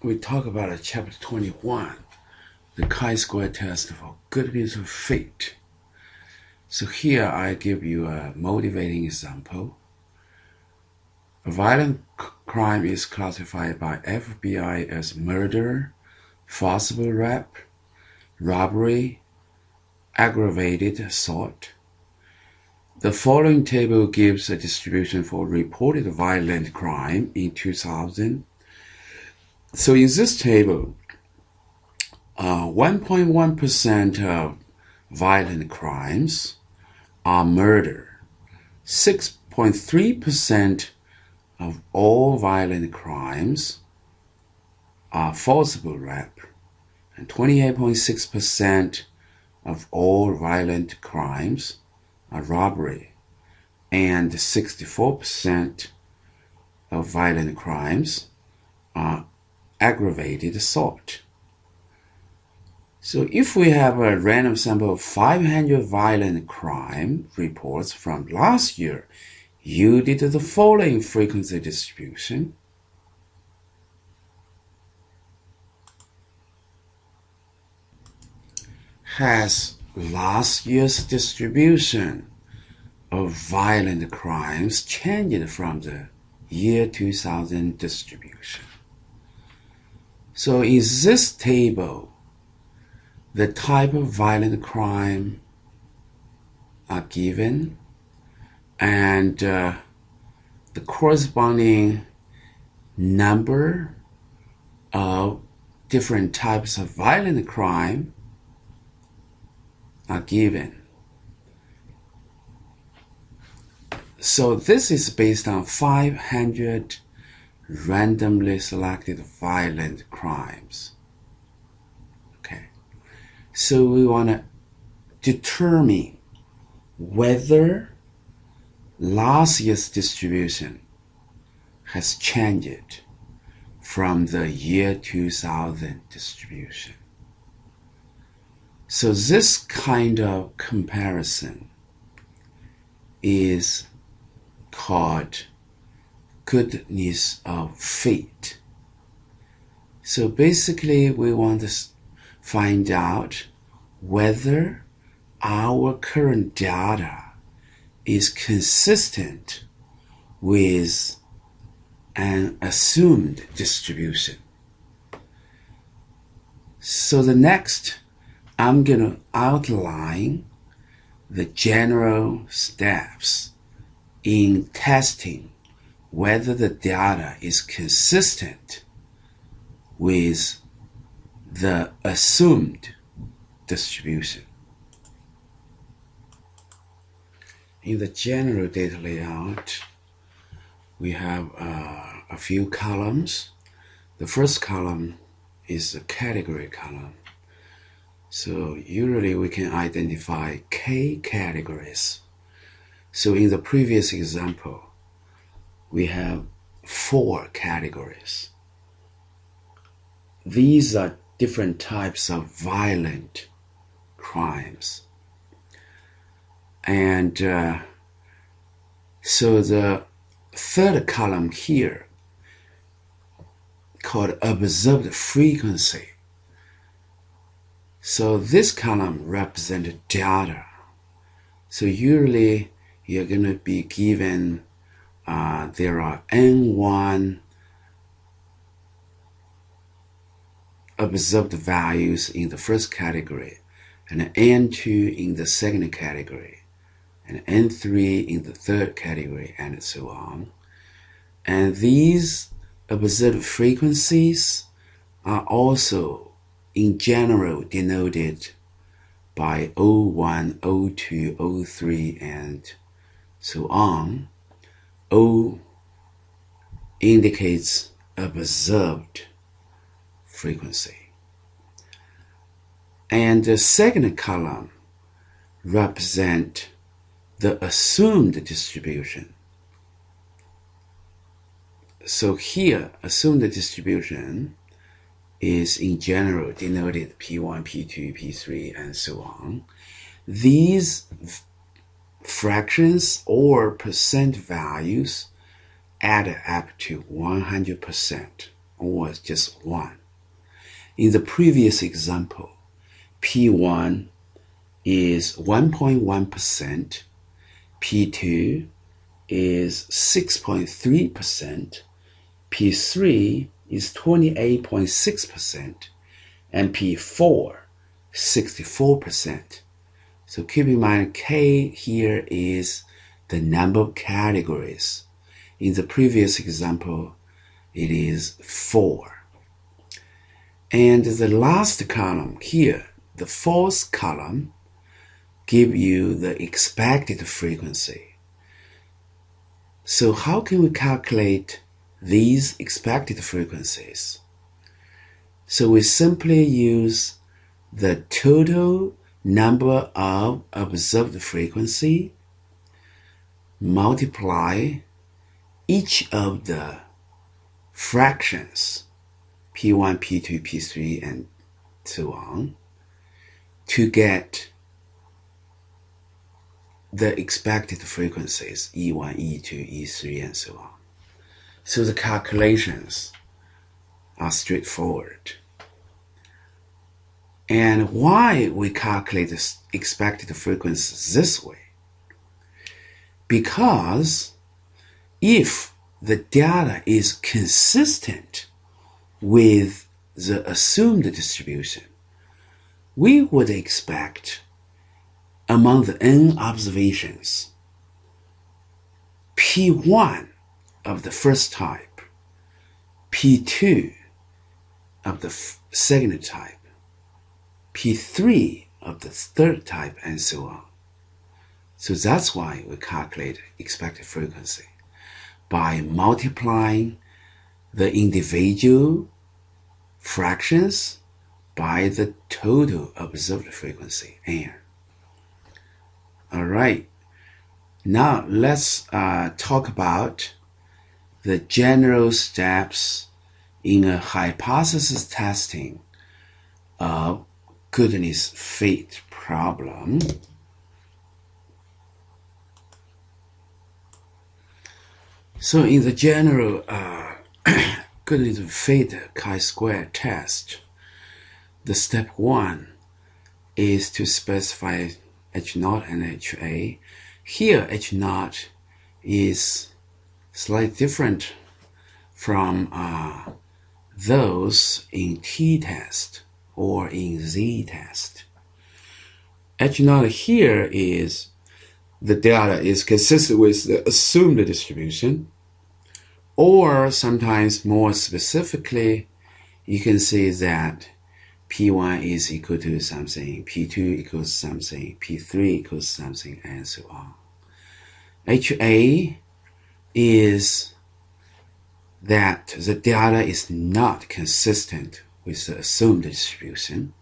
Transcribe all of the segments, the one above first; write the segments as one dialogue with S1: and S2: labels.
S1: we talk about chapter 21, the chi-square test for goodness of fate. So here I give you a motivating example. A violent crime is classified by FBI as murder, forcible rape, robbery, aggravated assault. The following table gives a distribution for reported violent crime in 2000. So in this table, 1.1% of violent crimes are murder. 6.3% of all violent crimes are forcible rape. And 28.6% of all violent crimes are robbery. And 64% of violent crimes are aggravated assault. So if we have a random sample of 500 violent crime reports from last year, you did the following frequency distribution. Has last year's distribution of violent crimes changed from the year 2000 distribution? So in this table, the type of violent crime are given, and the corresponding number of different types of violent crime are given. So this is based on 500 randomly selected violent crimes. Okay, so we want to determine whether last year's distribution has changed from the year 2000 distribution. So this kind of comparison is called goodness of fate. So basically we want to find out whether our current data is consistent with an assumed distribution. So the next, I'm going to outline the general steps in testing whether the data is consistent with the assumed distribution. In the general data layout, we have a few columns. The first column is the category column. So usually we can identify K categories. So in the previous example, we have 4 categories. These are different types of violent crimes. And so the third column here, called observed frequency. So this column represents data. So usually you're going to be given, there are N1 observed values in the first category, and N2 in the second category, and N3 in the third category, and so on. And these observed frequencies are also in general denoted by O1, O2, O3, and so on. O indicates observed frequency. And the second column represents the assumed distribution. So here, assumed distribution is in general denoted P1, P2, P3, and so on. These fractions or percent values add up to 100% or just 1. In the previous example, P1 is 1.1%, P2 is 6.3%, P3 is 28.6%, and P4 64%. So keep in mind K here is the number of categories. In the previous example, it is 4. And the last column here, the fourth column, give you the expected frequency. So how can we calculate these expected frequencies? So we simply use the total number of observed frequency multiply each of the fractions P1, P2, P3, and so on to get the expected frequencies E1, E2, E3, and so on. So the calculations are straightforward. And why we calculate the expected frequencies this way? Because if the data is consistent with the assumed distribution, we would expect among the n observations, P1 of the first type, P2 of the second type, P3 of the third type, and so on. So that's why we calculate expected frequency by multiplying the individual fractions by the total observed frequency, n. All right. Now let's talk about the general steps in a hypothesis testing of goodness fit problem. So in the general goodness fit chi-square test, the step 1 is to specify H0 and HA. Here H0 is slightly different from those in t-test or in z-test. H0 here is the data is consistent with the assumed distribution, or sometimes more specifically, you can say that P1 is equal to something, P2 equals something, P3 equals something, and so on. HA is that the data is not consistent with the assumed distribution,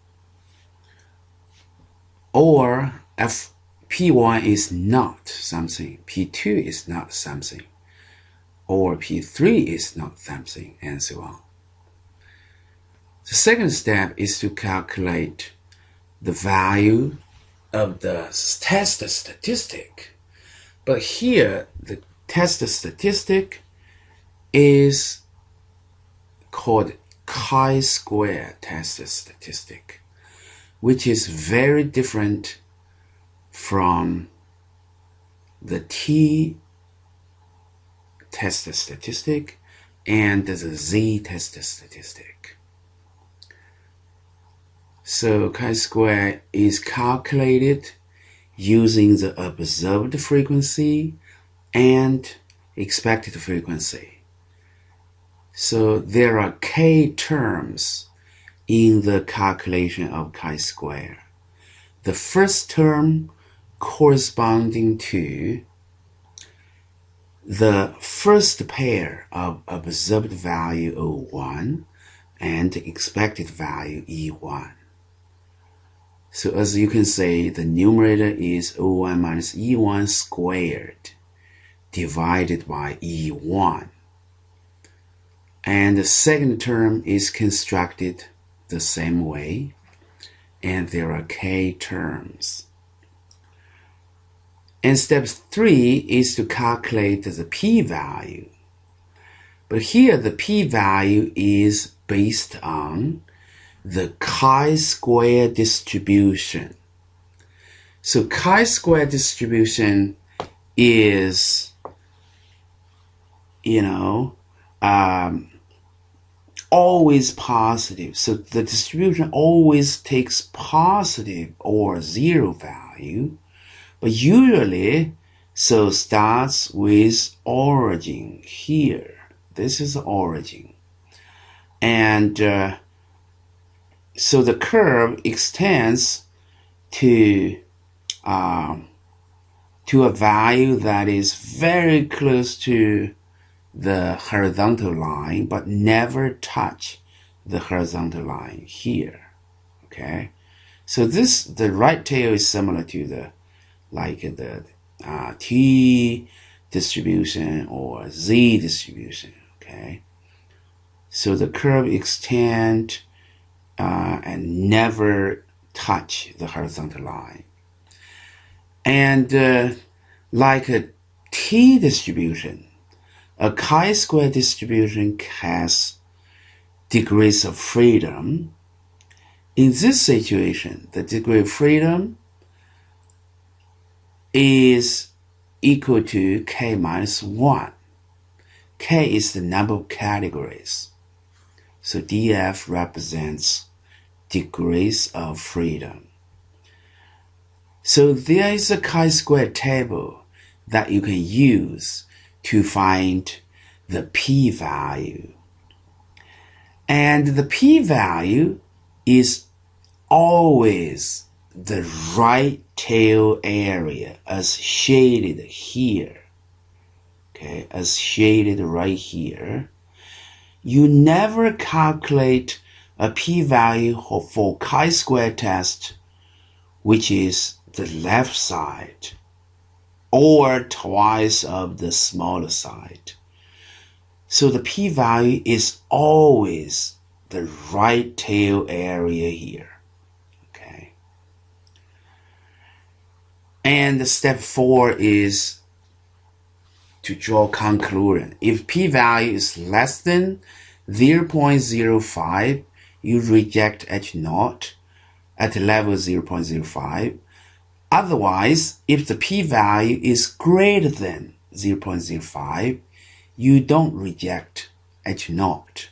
S1: or if P1 is not something, P2 is not something, or P3 is not something, and so on. The second step is to calculate the value of the test statistic. But here, the test statistic is called chi-square test statistic, which is very different from the t-test statistic and the z-test statistic. So chi-square is calculated using the observed frequency and expected frequency. So there are k terms in the calculation of chi-square. The first term corresponding to the first pair of observed value O1 and expected value E1. So as you can say, the numerator is O1 minus E1 squared divided by E1. And the second term is constructed the same way, and there are k terms. And step 3 is to calculate the p-value. But here the p-value is based on the chi-square distribution. So chi-square distribution is, always positive. So the distribution always takes positive or zero value, but usually starts with origin here. This is the origin. And so the curve extends to a value that is very close to the horizontal line, but never touch the horizontal line here. Okay, so the right tail is similar to the T distribution or Z distribution. Okay, so the curve extend and never touch the horizontal line. And like a T distribution, a chi-square distribution has degrees of freedom. In this situation, the degree of freedom is equal to k minus 1. K is the number of categories. So df represents degrees of freedom. So there is a chi-square table that you can use to find the p-value. And the p-value is always the right tail area as shaded here. Okay, as shaded right here. You never calculate a p-value for chi-square test, which is the left side, or twice of the smaller side. So the p-value is always the right tail area here. Okay. And step 4 is to draw conclusion. If p-value is less than 0.05, you reject H0 at level 0.05. Otherwise, if the p-value is greater than 0.05, you don't reject H0.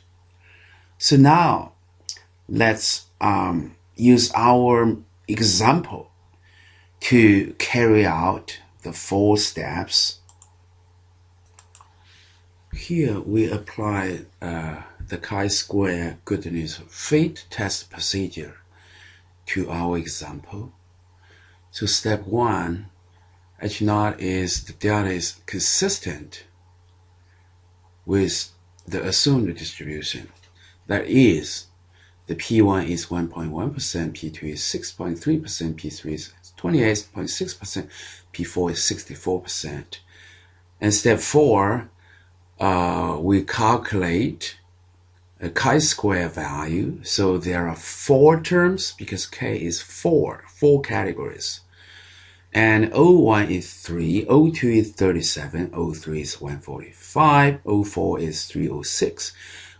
S1: So now, let's use our example to carry out the 4 steps. Here we apply the chi-square goodness of fate test procedure to our example. So step 1, H0 is the delta is consistent with the assumed distribution. That is, the P1 is 1.1%, P2 is 6.3%, P3 is 28.6%, P4 is 64%. And step 4, we calculate a chi-square value. So there are 4 terms because K is 4 categories. And O1 is 3, O2 is 37, O3 is 145, O4 is 306.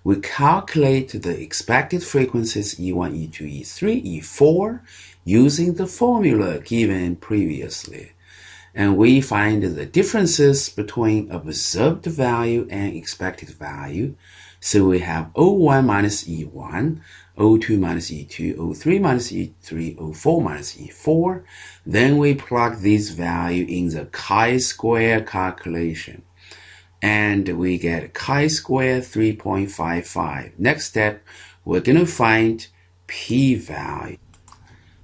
S1: We calculate the expected frequencies E1, E2, E3, E4 using the formula given previously. And we find the differences between observed value and expected value. So we have O1 minus E1, O2 minus E2, O3 minus E3, O4 minus E4. Then we plug this value in the chi-square calculation. And we get chi-square 3.55. Next step, we're going to find p-value.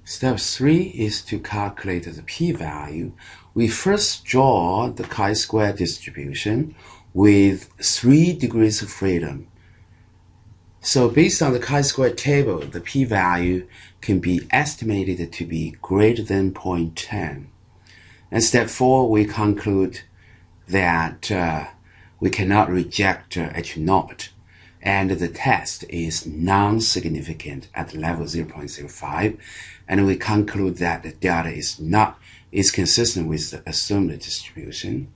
S1: Step 3 is to calculate the p-value. We first draw the chi-square distribution with 3 degrees of freedom. So based on the chi-square table, the p-value can be estimated to be greater than 0.10. And step 4, we conclude that we cannot reject H0, and the test is non-significant at level 0.05, and we conclude that the delta is consistent with the assumed distribution.